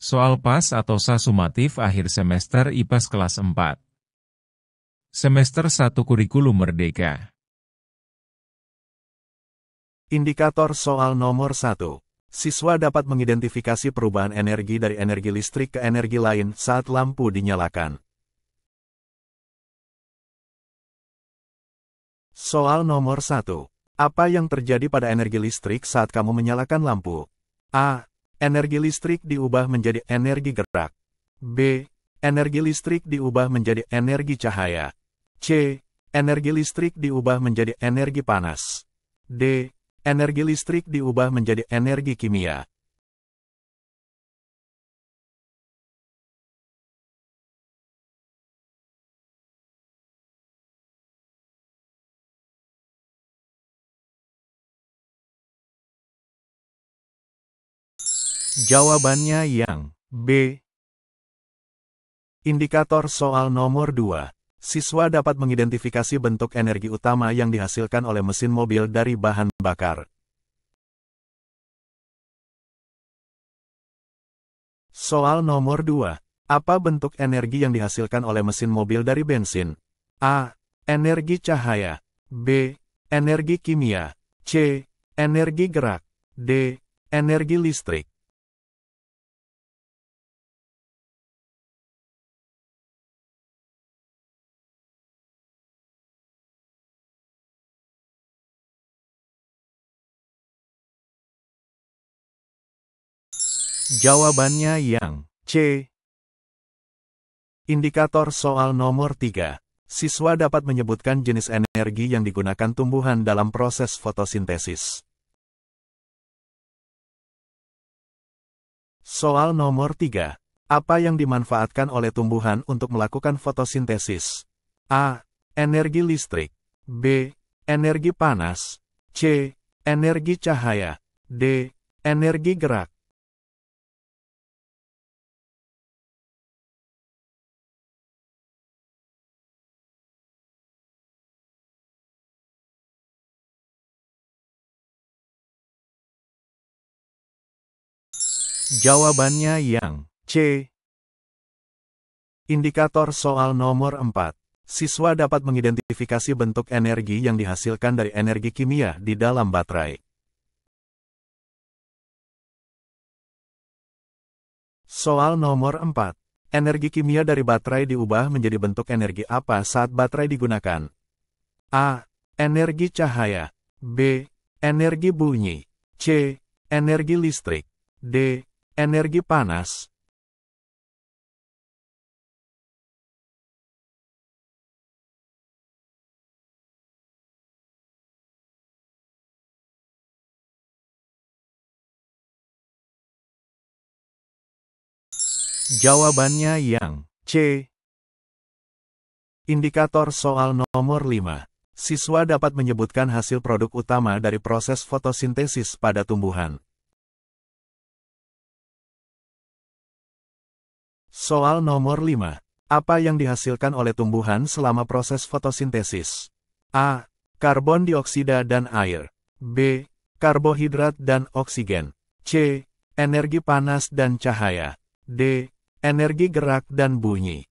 Soal PAS atau sumatif akhir semester IPAS kelas 4. Semester 1 Kurikulum Merdeka. Indikator soal nomor 1. Siswa dapat mengidentifikasi perubahan energi dari energi listrik ke energi lain saat lampu dinyalakan. Soal nomor 1. Apa yang terjadi pada energi listrik saat kamu menyalakan lampu? A. Energi listrik diubah menjadi energi gerak. B. Energi listrik diubah menjadi energi cahaya. C. Energi listrik diubah menjadi energi panas. D. Energi listrik diubah menjadi energi kimia. Jawabannya yang B. Indikator soal nomor 2. Siswa dapat mengidentifikasi bentuk energi utama yang dihasilkan oleh mesin mobil dari bahan bakar. Soal nomor 2. Apa bentuk energi yang dihasilkan oleh mesin mobil dari bensin? A. Energi cahaya. B. Energi kimia. C. Energi gerak. D. Energi listrik. Jawabannya yang C. Indikator soal nomor 3. Siswa dapat menyebutkan jenis energi yang digunakan tumbuhan dalam proses fotosintesis. Soal nomor 3. Apa yang dimanfaatkan oleh tumbuhan untuk melakukan fotosintesis? A. Energi listrik. B. Energi panas. C. Energi cahaya. D. Energi gerak. Jawabannya yang C. Indikator soal nomor 4. Siswa dapat mengidentifikasi bentuk energi yang dihasilkan dari energi kimia di dalam baterai. Soal nomor 4. Energi kimia dari baterai diubah menjadi bentuk energi apa saat baterai digunakan? A. Energi cahaya. B. Energi bunyi. C. Energi listrik. D. Energi panas. Jawabannya yang C. Indikator soal nomor 5. Siswa dapat menyebutkan hasil produk utama dari proses fotosintesis pada tumbuhan. Soal nomor 5. Apa yang dihasilkan oleh tumbuhan selama proses fotosintesis? A. Karbon dioksida dan air. B. Karbohidrat dan oksigen. C. Energi panas dan cahaya. D. Energi gerak dan bunyi.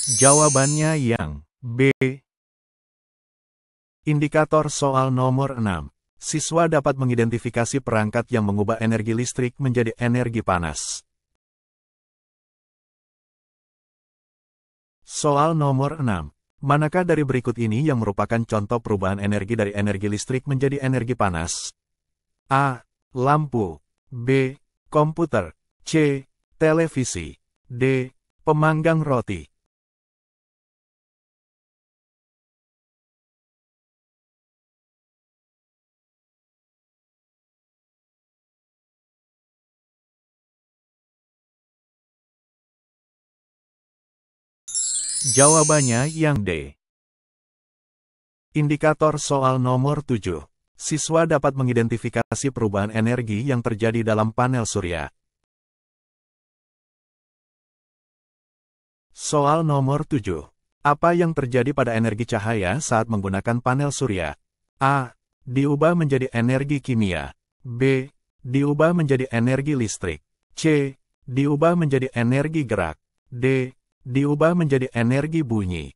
Jawabannya yang B. Indikator soal nomor 6. Siswa dapat mengidentifikasi perangkat yang mengubah energi listrik menjadi energi panas. Soal nomor 6. Manakah dari berikut ini yang merupakan contoh perubahan energi dari energi listrik menjadi energi panas? A. Lampu. B. Komputer. C. Televisi. D. Pemanggang roti. Jawabannya yang D. Indikator soal nomor 7. Siswa dapat mengidentifikasi perubahan energi yang terjadi dalam panel surya. Soal nomor 7. Apa yang terjadi pada energi cahaya saat menggunakan panel surya? A. Diubah menjadi energi kimia. B. Diubah menjadi energi listrik. C. Diubah menjadi energi gerak. D. Diubah menjadi energi bunyi.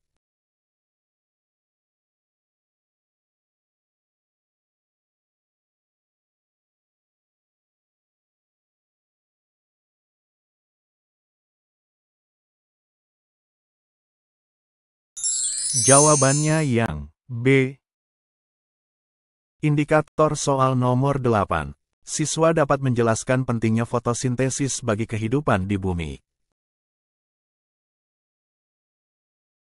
Jawabannya yang B. Indikator soal nomor 8. Siswa dapat menjelaskan pentingnya fotosintesis bagi kehidupan di bumi.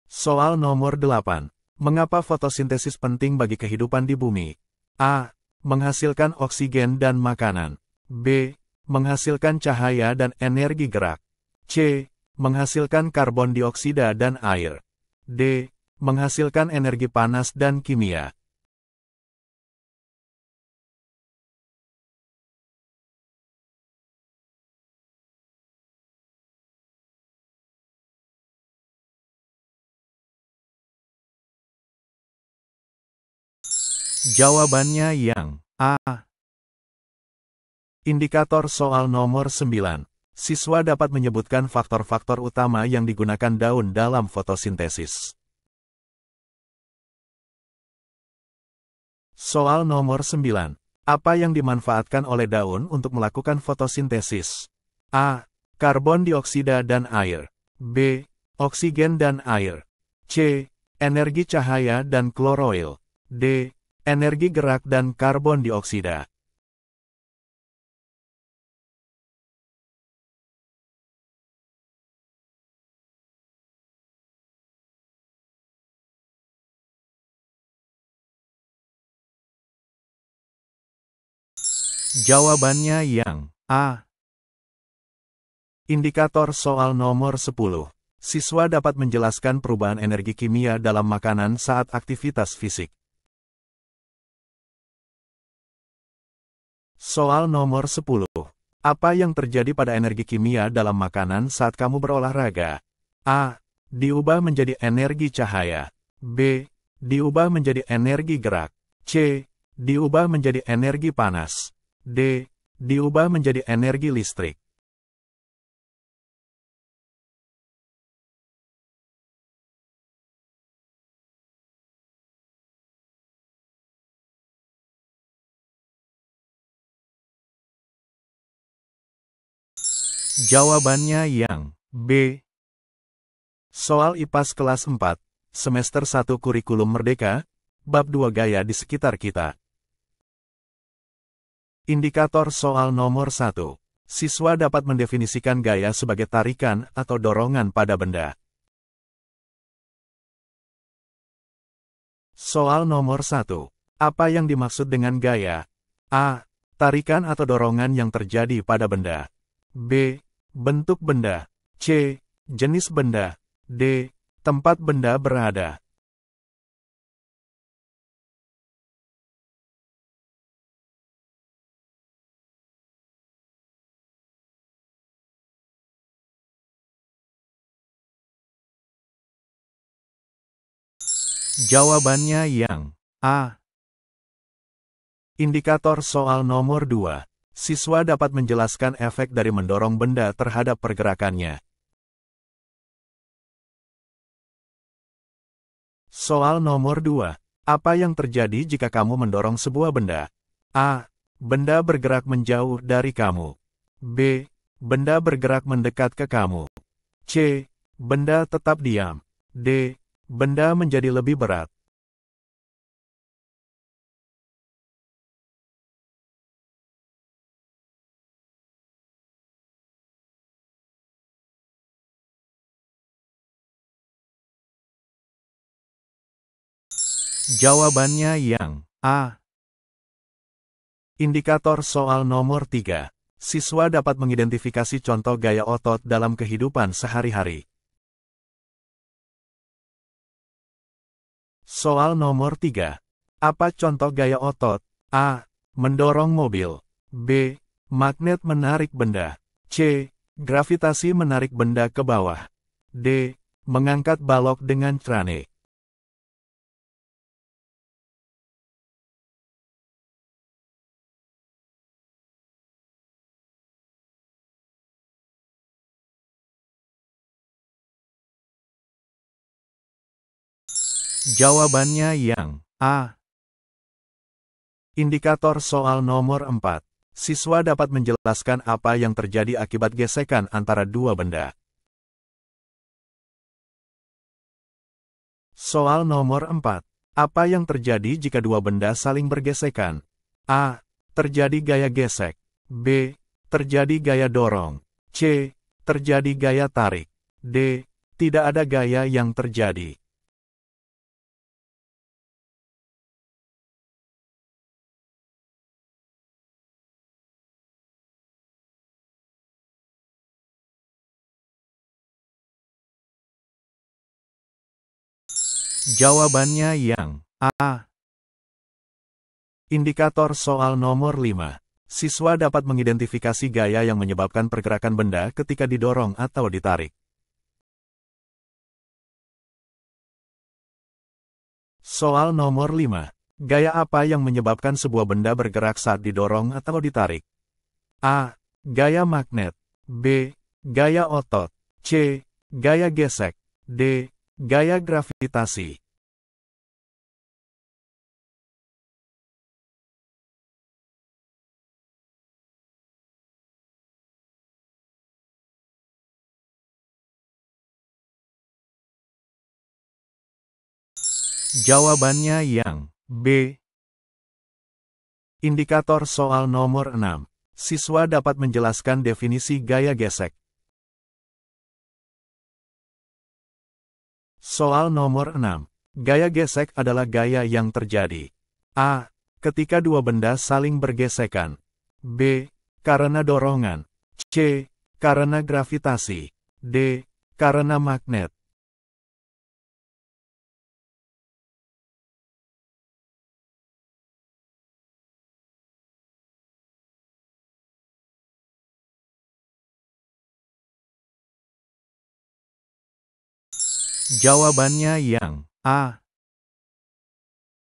Soal nomor 8. Mengapa fotosintesis penting bagi kehidupan di bumi? A. Menghasilkan oksigen dan makanan. B. Menghasilkan cahaya dan energi gerak. C. Menghasilkan karbon dioksida dan air. D. Menghasilkan energi panas dan kimia. Jawabannya yang A. Indikator soal nomor 9. Siswa dapat menyebutkan faktor-faktor utama yang digunakan daun dalam fotosintesis. Soal nomor 9. Apa yang dimanfaatkan oleh daun untuk melakukan fotosintesis? A. Karbon dioksida dan air. B. Oksigen dan air. C. Energi cahaya dan kloroil. D. Energi gerak dan karbon dioksida. Jawabannya yang A. Indikator soal nomor 10. Siswa dapat menjelaskan perubahan energi kimia dalam makanan saat aktivitas fisik. Soal nomor 10. Apa yang terjadi pada energi kimia dalam makanan saat kamu berolahraga? A. Diubah menjadi energi cahaya. B. Diubah menjadi energi gerak. C. Diubah menjadi energi panas. D. Diubah menjadi energi listrik. Jawabannya yang B. Soal IPAS kelas 4, semester 1 kurikulum merdeka, bab 2 gaya di sekitar kita. Indikator soal nomor 1. Siswa dapat mendefinisikan gaya sebagai tarikan atau dorongan pada benda. Soal nomor 1. Apa yang dimaksud dengan gaya? A. Tarikan atau dorongan yang terjadi pada benda. B. Bentuk benda. C. Jenis benda. D. Tempat benda berada. Jawabannya yang A. Indikator soal nomor 2. Siswa dapat menjelaskan efek dari mendorong benda terhadap pergerakannya. Soal nomor 2. Apa yang terjadi jika kamu mendorong sebuah benda? A. Benda bergerak menjauh dari kamu. B. Benda bergerak mendekat ke kamu. C. Benda tetap diam. D. Benda menjadi lebih berat. Jawabannya yang A. Indikator soal nomor 3. Siswa dapat mengidentifikasi contoh gaya otot dalam kehidupan sehari-hari. Soal nomor 3. Apa contoh gaya otot? A. Mendorong mobil. B. Magnet menarik benda. C. Gravitasi menarik benda ke bawah. D. Mengangkat balok dengan crane. Jawabannya yang A. Indikator soal nomor 4. Siswa dapat menjelaskan apa yang terjadi akibat gesekan antara dua benda. Soal nomor 4. Apa yang terjadi jika dua benda saling bergesekan? A. Terjadi gaya gesek. B. Terjadi gaya dorong. C. Terjadi gaya tarik. D. Tidak ada gaya yang terjadi. Jawabannya yang A. Indikator soal nomor 5. Siswa dapat mengidentifikasi gaya yang menyebabkan pergerakan benda ketika didorong atau ditarik. Soal nomor 5. Gaya apa yang menyebabkan sebuah benda bergerak saat didorong atau ditarik? A. Gaya magnet. B. Gaya otot. C. Gaya gesek. D. Gaya gravitasi. Jawabannya yang B. Indikator soal nomor 6. Siswa dapat menjelaskan definisi gaya gesek. Soal nomor 6. Gaya gesek adalah gaya yang terjadi. A. Ketika dua benda saling bergesekan. B. Karena dorongan. C. Karena gravitasi. D. Karena magnet. Jawabannya yang A.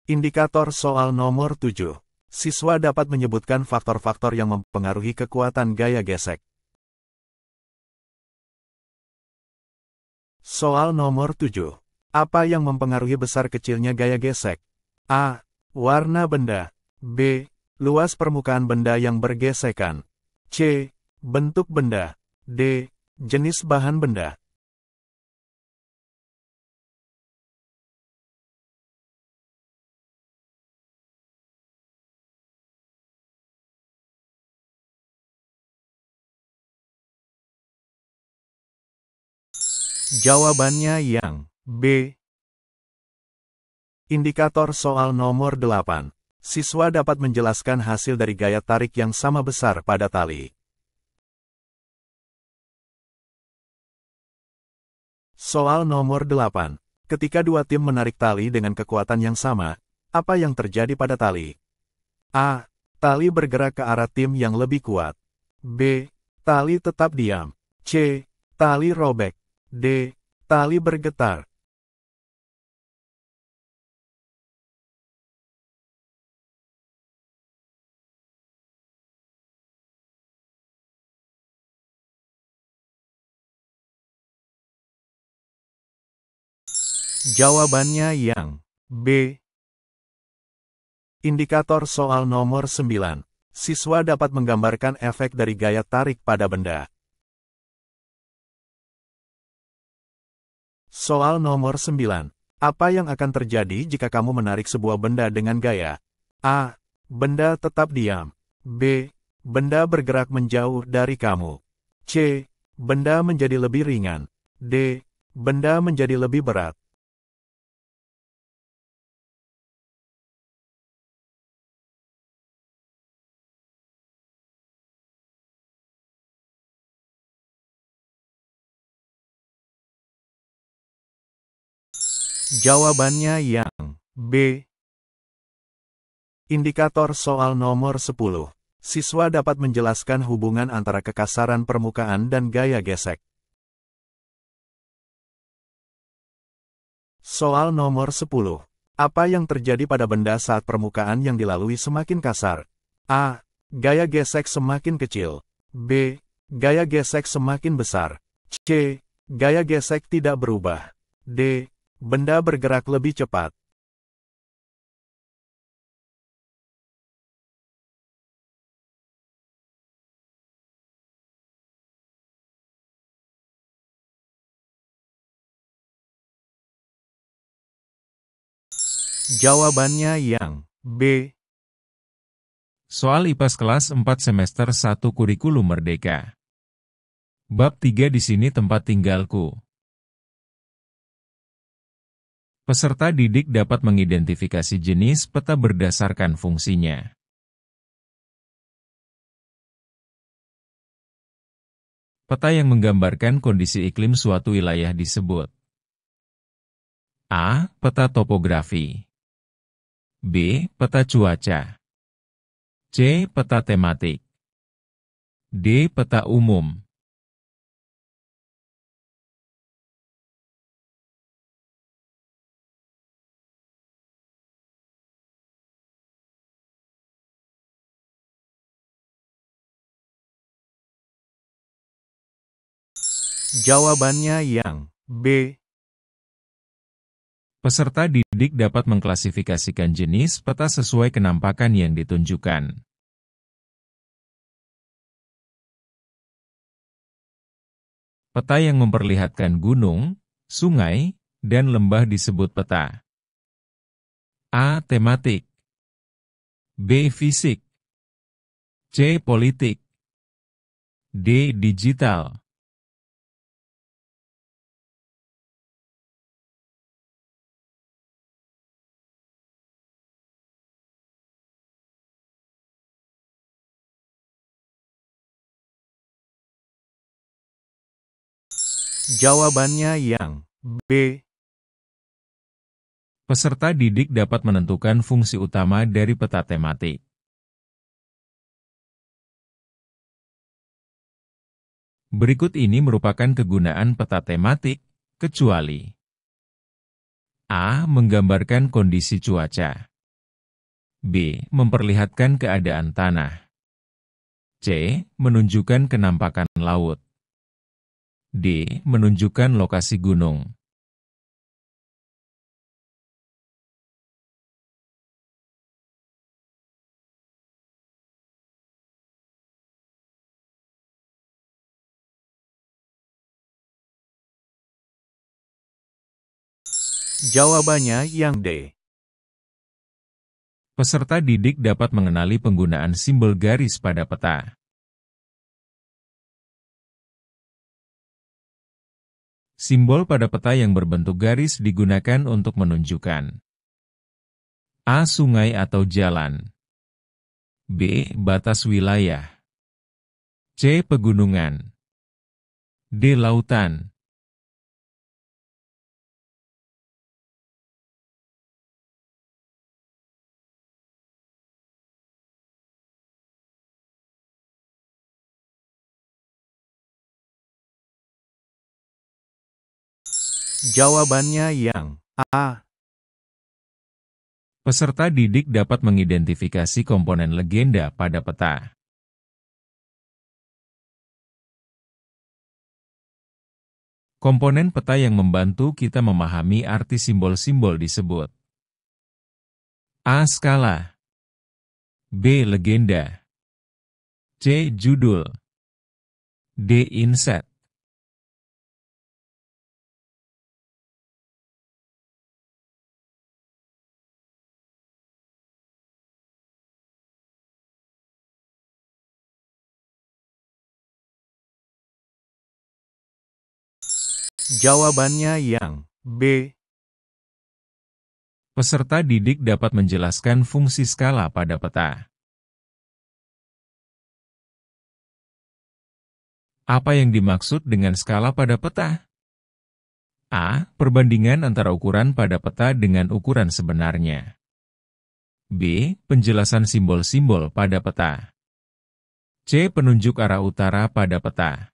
Indikator soal nomor 7. Siswa dapat menyebutkan faktor-faktor yang mempengaruhi kekuatan gaya gesek. Soal nomor 7. Apa yang mempengaruhi besar kecilnya gaya gesek? A. Warna benda. B. Luas permukaan benda yang bergesekan. C. Bentuk benda. D. Jenis bahan benda. Jawabannya yang B. Indikator soal nomor 8. Siswa dapat menjelaskan hasil dari gaya tarik yang sama besar pada tali. Soal nomor 8. Ketika dua tim menarik tali dengan kekuatan yang sama, apa yang terjadi pada tali? A. Tali bergerak ke arah tim yang lebih kuat. B. Tali tetap diam. C. Tali robek. D. Tali bergetar. Jawabannya yang B. Indikator soal nomor 9. Siswa dapat menggambarkan efek dari gaya tarik pada benda. Soal nomor 9. Apa yang akan terjadi jika kamu menarik sebuah benda dengan gaya? A. Benda tetap diam. B. Benda bergerak menjauh dari kamu. C. Benda menjadi lebih ringan. D. Benda menjadi lebih berat. Jawabannya yang B. Indikator soal nomor 10. Siswa dapat menjelaskan hubungan antara kekasaran permukaan dan gaya gesek. Soal nomor 10. Apa yang terjadi pada benda saat permukaan yang dilalui semakin kasar? A. Gaya gesek semakin kecil. B. Gaya gesek semakin besar. C. Gaya gesek tidak berubah. D. Benda bergerak lebih cepat. Jawabannya yang B. Soal IPAS kelas 4 semester 1 kurikulum merdeka. Bab 3 di sini tempat tinggalku. Peserta didik dapat mengidentifikasi jenis peta berdasarkan fungsinya. Peta yang menggambarkan kondisi iklim suatu wilayah disebut A. Peta topografi. B. Peta cuaca. C. Peta tematik. D. Peta umum. Jawabannya yang B. Peserta didik dapat mengklasifikasikan jenis peta sesuai kenampakan yang ditunjukkan. Peta yang memperlihatkan gunung, sungai, dan lembah disebut peta. A. Tematik. B. Fisik. C. Politik. D. Digital. Jawabannya yang B. Peserta didik dapat menentukan fungsi utama dari peta tematik. Berikut ini merupakan kegunaan peta tematik, kecuali A. Menggambarkan kondisi cuaca. B. Memperlihatkan keadaan tanah. C. Menunjukkan kenampakan laut. D. Menunjukkan lokasi gunung. Jawabannya yang D. Peserta didik dapat mengenali penggunaan simbol garis pada peta. Simbol pada peta yang berbentuk garis digunakan untuk menunjukkan A. Sungai atau jalan. B. Batas wilayah. C. Pegunungan. D. Lautan. Jawabannya yang A. Peserta didik dapat mengidentifikasi komponen legenda pada peta. Komponen peta yang membantu kita memahami arti simbol-simbol disebut A. Skala. B. Legenda. C. Judul. D. Inset. Jawabannya yang B. Peserta didik dapat menjelaskan fungsi skala pada peta. Apa yang dimaksud dengan skala pada peta? A. Perbandingan antara ukuran pada peta dengan ukuran sebenarnya. B. Penjelasan simbol-simbol pada peta. C. Penunjuk arah utara pada peta.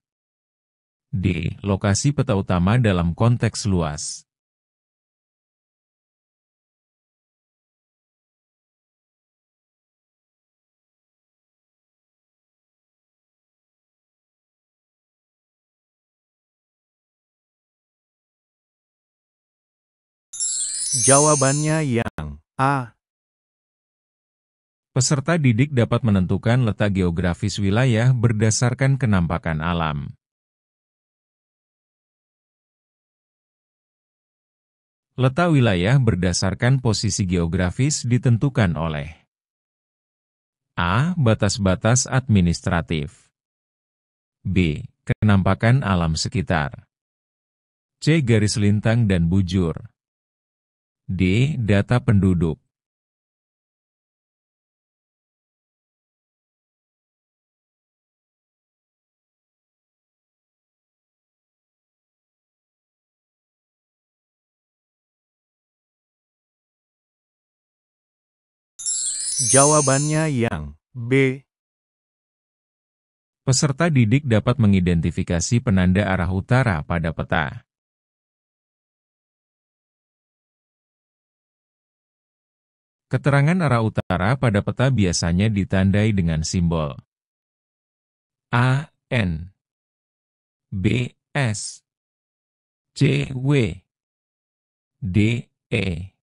D. Lokasi peta utama dalam konteks luas. Jawabannya yang A. Peserta didik dapat menentukan letak geografis wilayah berdasarkan kenampakan alam. Letak wilayah berdasarkan posisi geografis ditentukan oleh A. Batas-batas administratif, B. Kenampakan alam sekitar, C. Garis lintang dan bujur, D. Data penduduk. Jawabannya yang B. Peserta didik dapat mengidentifikasi penanda arah utara pada peta. Keterangan arah utara pada peta biasanya ditandai dengan simbol A, N, B, S, C, W, D, E.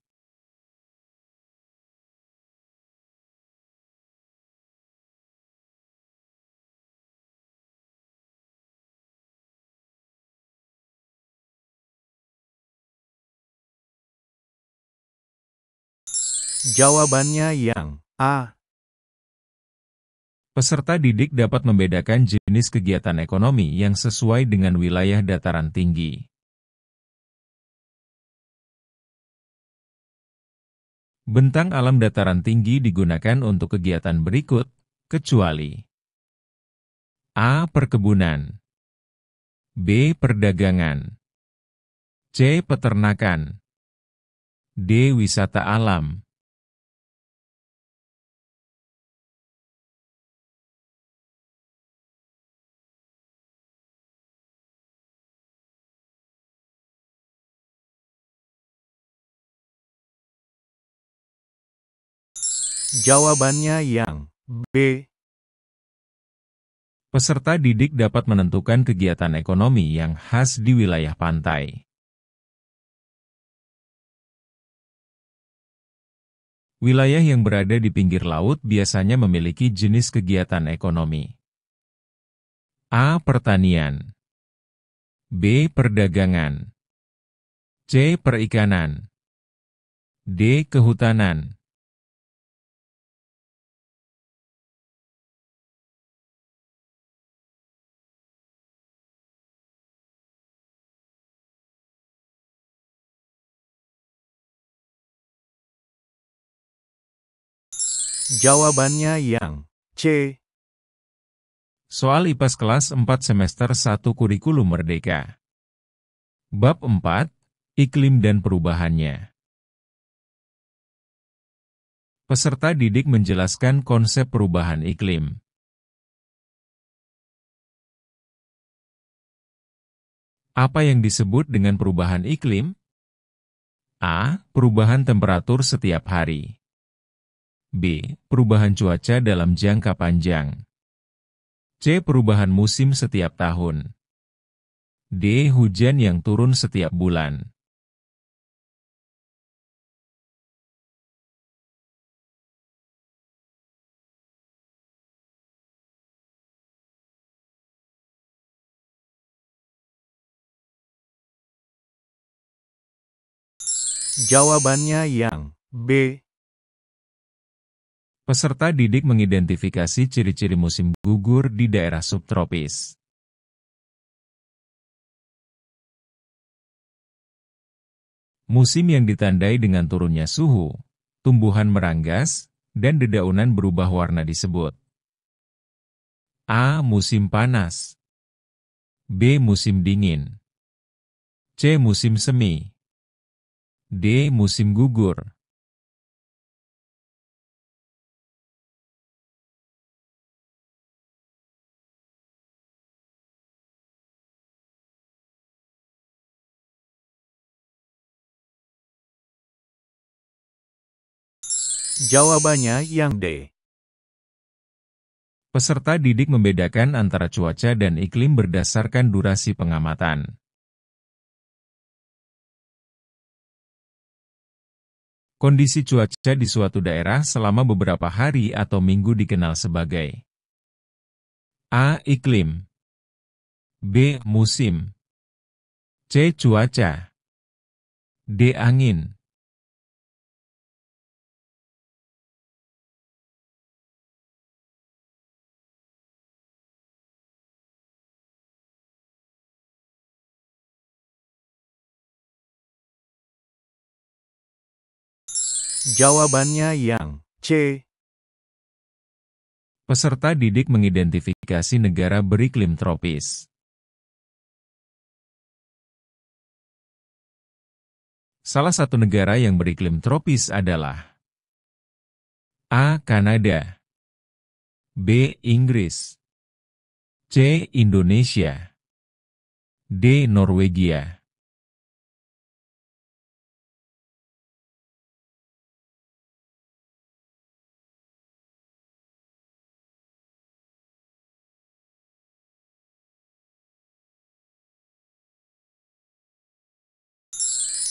Jawabannya yang A. Peserta didik dapat membedakan jenis kegiatan ekonomi yang sesuai dengan wilayah dataran tinggi. Bentang alam dataran tinggi digunakan untuk kegiatan berikut, kecuali A. Perkebunan, B. Perdagangan, C. Peternakan, D. Wisata alam. Jawabannya yang B. Peserta didik dapat menentukan kegiatan ekonomi yang khas di wilayah pantai. Wilayah yang berada di pinggir laut biasanya memiliki jenis kegiatan ekonomi. A. Pertanian, B. Perdagangan, C. Perikanan, D. Kehutanan. Jawabannya yang C. Soal IPAS kelas 4 semester 1 Kurikulum Merdeka. Bab 4, Iklim dan Perubahannya. Peserta didik menjelaskan konsep perubahan iklim. Apa yang disebut dengan perubahan iklim? A. Perubahan temperatur setiap hari. B. Perubahan cuaca dalam jangka panjang. C. Perubahan musim setiap tahun. D. Hujan yang turun setiap bulan. Jawabannya yang B. Peserta didik mengidentifikasi ciri-ciri musim gugur di daerah subtropis. Musim yang ditandai dengan turunnya suhu, tumbuhan meranggas, dan dedaunan berubah warna disebut A. Musim panas, B. Musim dingin, C. Musim semi, D. Musim gugur. Jawabannya yang D. Peserta didik membedakan antara cuaca dan iklim berdasarkan durasi pengamatan. Kondisi cuaca di suatu daerah selama beberapa hari atau minggu dikenal sebagai A. Iklim, B. Musim, C. Cuaca, D. Angin. Jawabannya yang C. Peserta didik mengidentifikasi negara beriklim tropis. Salah satu negara yang beriklim tropis adalah A. Kanada, B. Inggris, C. Indonesia, D. Norwegia.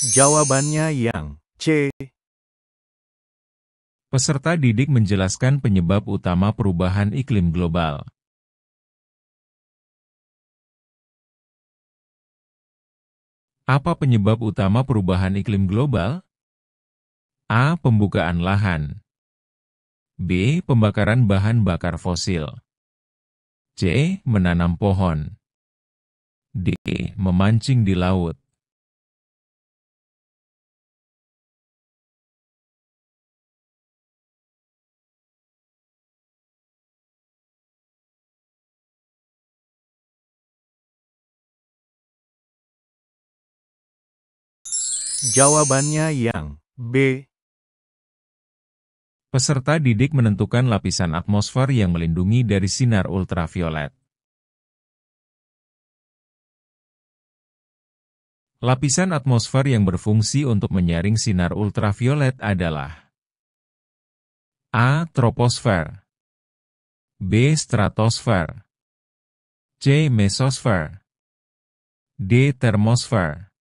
Jawabannya yang C. Peserta didik menjelaskan penyebab utama perubahan iklim global. Apa penyebab utama perubahan iklim global? A. Pembukaan lahan, B. Pembakaran bahan bakar fosil, C. Menanam pohon, D. Memancing di laut. Jawabannya yang B. Peserta didik menentukan lapisan atmosfer yang melindungi dari sinar ultraviolet. Lapisan atmosfer yang berfungsi untuk menyaring sinar ultraviolet adalah A. Troposfer, B. Stratosfer, C. Mesosfer, D. Termosfer.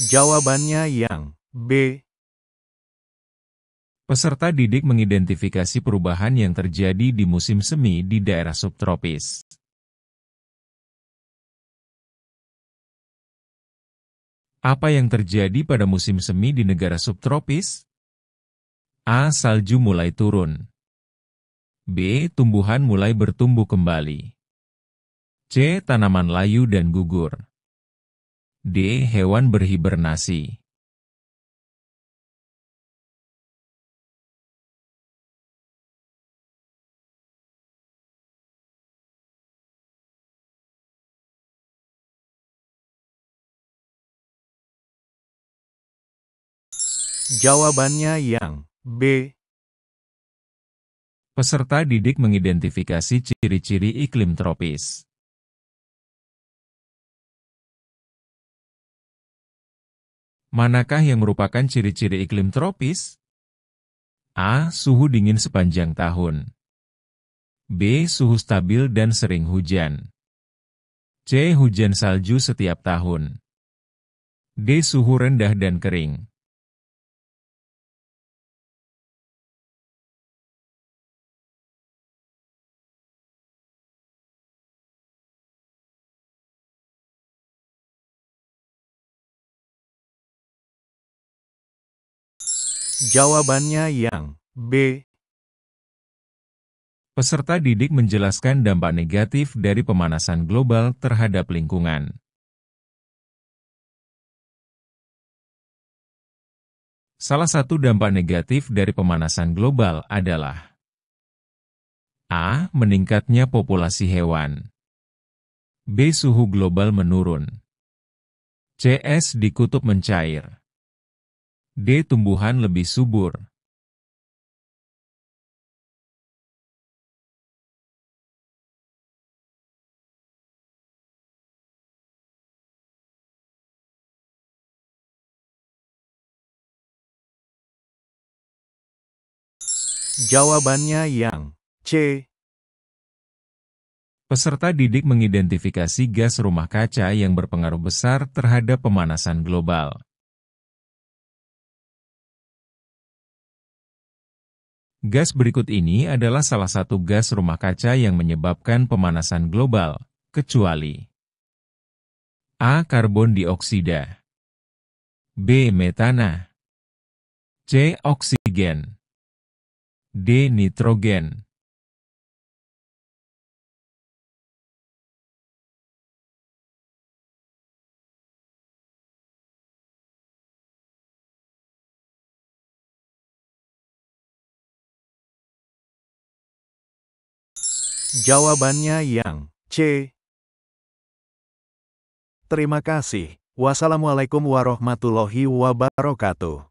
Jawabannya yang B. Peserta didik mengidentifikasi perubahan yang terjadi di musim semi di daerah subtropis. Apa yang terjadi pada musim semi di negara subtropis? A. Salju mulai turun, B. Tumbuhan mulai bertumbuh kembali, C. Tanaman layu dan gugur, D. Hewan berhibernasi. Jawabannya yang B. Peserta didik mengidentifikasi ciri-ciri iklim tropis. Manakah yang merupakan ciri-ciri iklim tropis? A. Suhu dingin sepanjang tahun, B. Suhu stabil dan sering hujan, C. Hujan salju setiap tahun, D. Suhu rendah dan kering. Jawabannya yang B. Peserta didik menjelaskan dampak negatif dari pemanasan global terhadap lingkungan. Salah satu dampak negatif dari pemanasan global adalah A. Meningkatnya populasi hewan, B. Suhu global menurun, C. Es di kutub mencair, D. Tumbuhan lebih subur. Jawabannya yang C. Peserta didik mengidentifikasi gas rumah kaca yang berpengaruh besar terhadap pemanasan global. Gas berikut ini adalah salah satu gas rumah kaca yang menyebabkan pemanasan global, kecuali A. Karbon dioksida, B. Metana, C. Oksigen, D. Nitrogen. Jawabannya yang C. Terima kasih. Wassalamualaikum warahmatullahi wabarakatuh.